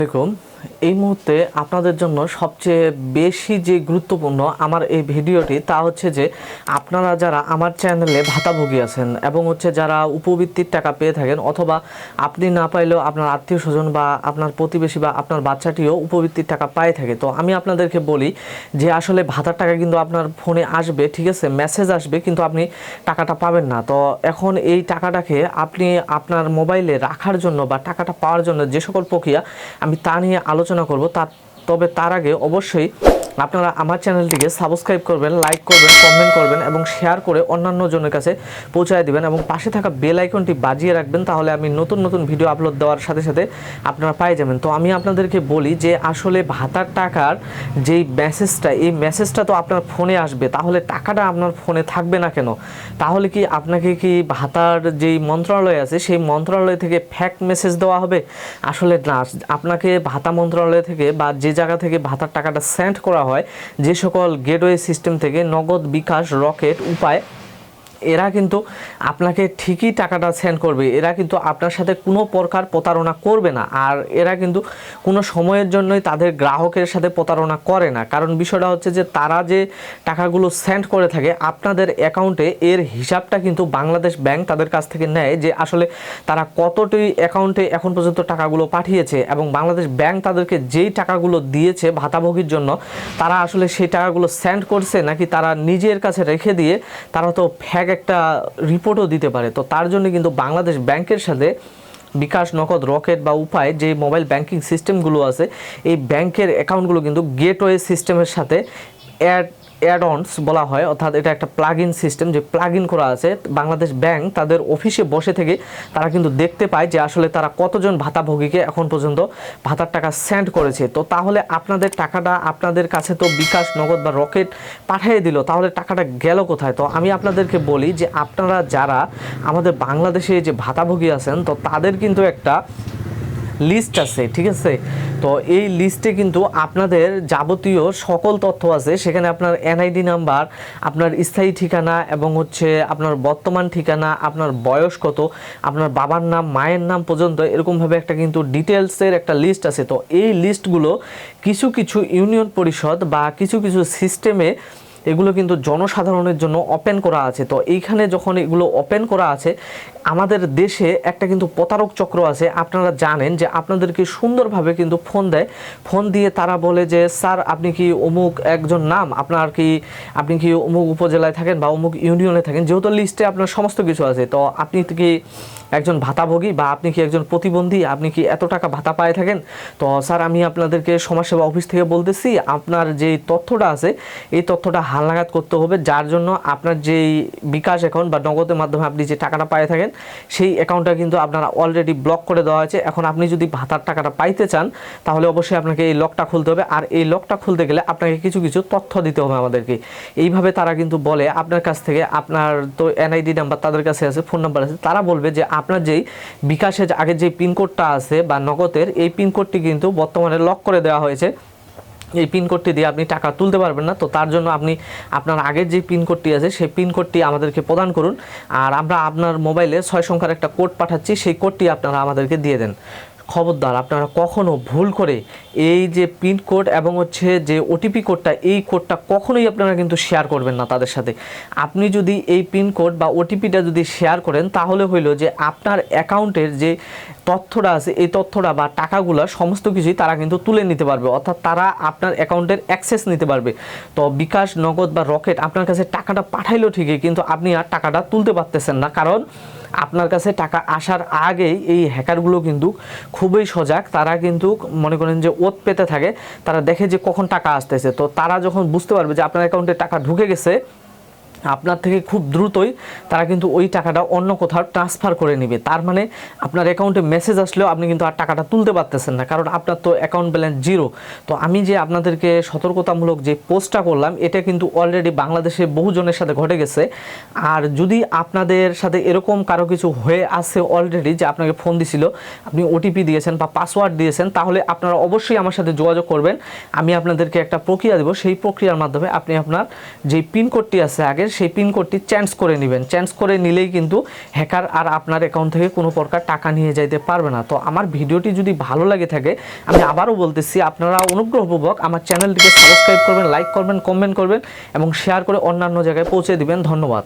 দেখুন, এই মুহূর্তে আপনাদের জন্য সবচেয়ে বেশি যে গুরুত্বপূর্ণ আমার এই ভিডিওটি তা হচ্ছে যে আপনারা যারা আমার চ্যানেলে ভাতাভোগী আছেন এবং যারা উপবৃত্তির টাকা পেয়ে থাকেন অথবা আপনি না পাইলেও আপনার আত্মীয় স্বজন বা আপনার প্রতিবেশী বা আপনার বাচ্চাটিও উপবৃত্তির টাকা পায় থাকে। তো আমি আপনাদেরকে বলি যে আসলে ভাতার টাকা কিন্তু আপনার ফোনে আসবে, ঠিক আছে, মেসেজ আসবে, কিন্তু আপনি টাকাটা পাবেন না। তো এখন এই টাকাটাকে আপনি আপনার মোবাইলে রাখার জন্য বা টাকাটা পাওয়ার জন্য যে সকল প্রক্রিয়া আমি তা নিয়ে আলোচনা করব। তবে তার আগে অবশ্যই আপনারা আমার চ্যানেলটিকে সাবস্ক্রাইব করবেন, লাইক করবেন, কমেন্ট করবেন এবং শেয়ার করে অন্যান্য জনের কাছে পৌঁছায় দিবেন এবং পাশে থাকা বেল আইকনটি বাজিয়ে রাখবেন, তাহলে আমি নতুন নতুন ভিডিও আপলোড দেওয়ার সাথে সাথে আপনারা পাই যাবেন। তো আমি আপনাদেরকে বলি যে আসলে ভাতার টাকার যেই মেসেজটা, এই মেসেজটা তো আপনার ফোনে আসবে, তাহলে টাকাটা আপনার ফোনে থাকবে না কেন? তাহলে কি আপনাকে কি ভাতার যেই মন্ত্রণালয় আছে সেই মন্ত্রণালয় থেকে ফ্যাক মেসেজ দেওয়া হবে? আসলে না, আপনাকে ভাতা মন্ত্রণালয় থেকে বা যে জায়গা থেকে ভাতার টাকাটা সেন্ড করা হয়, যে সকল গেটওয়ে সিস্টেম থেকে নগদ, বিকাশ, রকেট, উপায়, এরা কিন্তু আপনাকে ঠিকই টাকাটা সেন্ড করবে। এরা কিন্তু আপনার সাথে কোনো প্রকার প্রতারণা করবে না, আর এরা কিন্তু কোনো সময়ের জন্যই তাদের গ্রাহকের সাথে প্রতারণা করে না। কারণ বিষয়টা হচ্ছে যে তারা যে টাকাগুলো সেন্ড করে থাকে আপনাদের অ্যাকাউন্টে, এর হিসাবটা কিন্তু বাংলাদেশ ব্যাংক তাদের কাছ থেকে নেয় যে আসলে তারা কতটি অ্যাকাউন্টে এখন পর্যন্ত টাকাগুলো পাঠিয়েছে, এবং বাংলাদেশ ব্যাংক তাদেরকে যেই টাকাগুলো দিয়েছে ভাতাভোগীর জন্য, তারা আসলে সেই টাকাগুলো সেন্ড করছে নাকি তারা নিজের কাছে রেখে দিয়ে তারা তো ফ্যাক একটা রিপোর্টও দিতে পারে। তো তার জন্য কিন্তু বাংলাদেশ ব্যাংকের সাথে বিকাশ, নগদ, রকেট বা উপায় যে মোবাইল ব্যাংকিং সিস্টেমগুলো আছে, এই ব্যাংকের অ্যাকাউন্টগুলো কিন্তু গেটওয়ে সিস্টেমের সাথে অ্যাড-অনস বলা হয়, অর্থাৎ এটা একটা প্লাগ ইন সিস্টেম, যে প্লাগ ইন করা আছে। বাংলাদেশ ব্যাংক তাদের অফিসে বসে থেকে তারা কিন্তু দেখতে পায় যে আসলে তারা কতজন ভাতাভোগীকে এখন পর্যন্ত ভাতার টাকা সেন্ড করেছে। তো তাহলে আপনাদের টাকাটা আপনাদের কাছে তো বিকাশ, নগদ বা রকেট পাঠিয়ে দিল, তাহলে টাকাটা গেল কোথায়? তো আমি আপনাদেরকে বলি যে আপনারা যারা আমাদের বাংলাদেশে যে ভাতাভোগী আছেন, তো তাদের কিন্তু একটা লিস্ট আছে, ঠিক আছে? তো এই লিস্টে কিন্তু আপনাদের যাবতীয় সকল তথ্য আছে। সেখানে আপনার এনআইডি নাম্বার, আপনার স্থায়ী ঠিকানা এবং আপনার বর্তমান ঠিকানা, আপনার বয়স কত, আপনার বাবার নাম, মায়ের নাম পর্যন্ত এরকমভাবে একটা কিন্তু ডিটেলসের একটা লিস্ট আছে। তো এই লিস্টগুলো কিছু কিছু ইউনিয়ন পরিষদ বা কিছু কিছু সিস্টেমে এগুলো কিন্তু জনসাধারণের জন্য ওপেন করা আছে। তো এইখানে যখন এগুলো ওপেন করা আছে, আমাদের দেশে একটা কিন্তু প্রতারক চক্র আছে। আপনারা জানেন যে আপনাদেরকে সুন্দরভাবে কিন্তু ফোন দেয়, ফোন দিয়ে তারা বলে যে স্যার আপনি কি অমুক একজন নাম, আপনি কি অমুক উপজেলায় থাকেন বা অমুক ইউনিয়নে থাকেন, যেহেতু লিস্টে আপনার সমস্ত কিছু আছে, তো আপনি কি একজন ভাতাভোগী বা আপনি কি একজন প্রতিবন্ধী, আপনি কি এত টাকা ভাতা পায় থাকেন? তো স্যার আমি আপনাদেরকে সমাজসেবা অফিস থেকে বলতেছি, আপনার যেই তথ্যটা আছে এই তথ্যটা হালনাগাদ করতে হবে, যার জন্য আপনার যেই বিকাশ অ্যাকাউন্ট বা নগদের মাধ্যমে আপনি যে টাকাটা পায় থাকেন সেই অ্যাকাউন্টটা কিন্তু আপনারা অলরেডি ব্লক করে দেওয়া হয়েছে। এখন আপনি যদি ভাতার টাকাটা পাইতে চান তাহলে অবশ্যই আপনাকে এই লকটা খুলতে হবে, আর এই লকটা খুলতে গেলে আপনাকে কিছু কিছু তথ্য দিতে হবে আমাদেরকে। এইভাবে তারা কিন্তু বলে আপনার কাছ থেকে, আপনার তো এনআইডি নাম্বার তাদের কাছে আছে, ফোন নাম্বার আছে, তারা বলবে যে আপনার যেই বিকাশের আগের যে পিনকোডটা আছে বা নগদের, এই পিনকোডটি কিন্তু বর্তমানে লক করে দেওয়া হয়েছে। এই পিনকোডটি দিয়ে আপনি টাকা তুলতে পারবেন না। তো তার জন্য আপনি আপনার আগের যে পিনকোডটি আছে সেই পিনকোডটি আমাদেরকে প্রদান করুন, আর আমরা আপনার মোবাইলে 6 সংখ্যার একটা কোড পাঠাচ্ছি, সেই কোডটি আপনারা আমাদেরকে দিয়ে দেন। খবরদার আপনারা কখনো ভুল করে এই যে পিনকোড এবং যে ওটিপি কোডটা, এই কোডটা কখনোই আপনারা কিন্তু শেয়ার করবেন না তাদের সাথে। আপনি যদি এই পিনকোড বা ওটিপিটা যদি শেয়ার করেন তাহলে হইল যে আপনার অ্যাকাউন্টের যে তথ্যটা আছে এই তথ্যটা বা টাকাগুলো সমস্ত কিছুই তারা কিন্তু তুলে নিতে পারবে, অর্থাৎ তারা আপনার অ্যাকাউন্টের অ্যাক্সেস নিতে পারবে। তো বিকাশ, নগদ বা রকেট আপনার কাছে টাকাটা পাঠাইলো ঠিকই, কিন্তু আপনি আর টাকাটা তুলতে পারতেছেন না, কারণ আপনার কাছে টাকা আসার আগেই এই হ্যাকারগুলো কিন্তু খুবই সজাগ। তারা কিন্তু মনে করেন যে ওত পেতে থাকে, তারা দেখে যে কখন টাকা আসতেছে। তো তারা যখন বুঝতে পারবে যে আপনার অ্যাকাউন্টে টাকা ঢুকে গেছে, আপনার থেকে খুব দ্রুতই তারা কিন্তু ওই টাকাটা অন্য কোথাও ট্রান্সফার করে নেবে। তার মানে আপনার অ্যাকাউন্টে মেসেজ আসলেও আপনি কিন্তু আর টাকাটা তুলতে পারতেছেন না, কারণ আপনার তো অ্যাকাউন্ট ব্যালেন্স জিরো। তো আমি যে আপনাদেরকে সতর্কতামূলক যে পোস্টটা করলাম, এটা কিন্তু অলরেডি বাংলাদেশে বহুজনের সাথে ঘটে গেছে। আর যদি আপনাদের সাথে এরকম কারো কিছু হয়ে আসে অলরেডি, যে আপনাকে ফোন দিছিল, আপনি ওটিপি দিয়েছেন বা পাসওয়ার্ড দিয়েছেন, তাহলে আপনারা অবশ্যই আমার সাথে যোগাযোগ করবেন। আমি আপনাদেরকে একটা প্রক্রিয়া দেব, সেই প্রক্রিয়ার মাধ্যমে আপনি আপনার যে পিনকোডটি আছে আগে সেই পিনকোডটি চেঞ্জ করে নেবেন। চেঞ্জ করে নিলেই কিন্তু হ্যাকার আর আপনার অ্যাকাউন্ট থেকে কোনো প্রকার টাকা নিয়ে যাইতে পারবে না। তো আমার ভিডিওটি যদি ভালো লাগে থাকে, আমি আবারও বলতেছি, আপনারা অনুগ্রহপূর্বক আমার চ্যানেলটিকে সাবস্ক্রাইব করবেন, লাইক করবেন, কমেন্ট করবেন এবং শেয়ার করে অন্যান্য জায়গায় পৌঁছে দিবেন। ধন্যবাদ।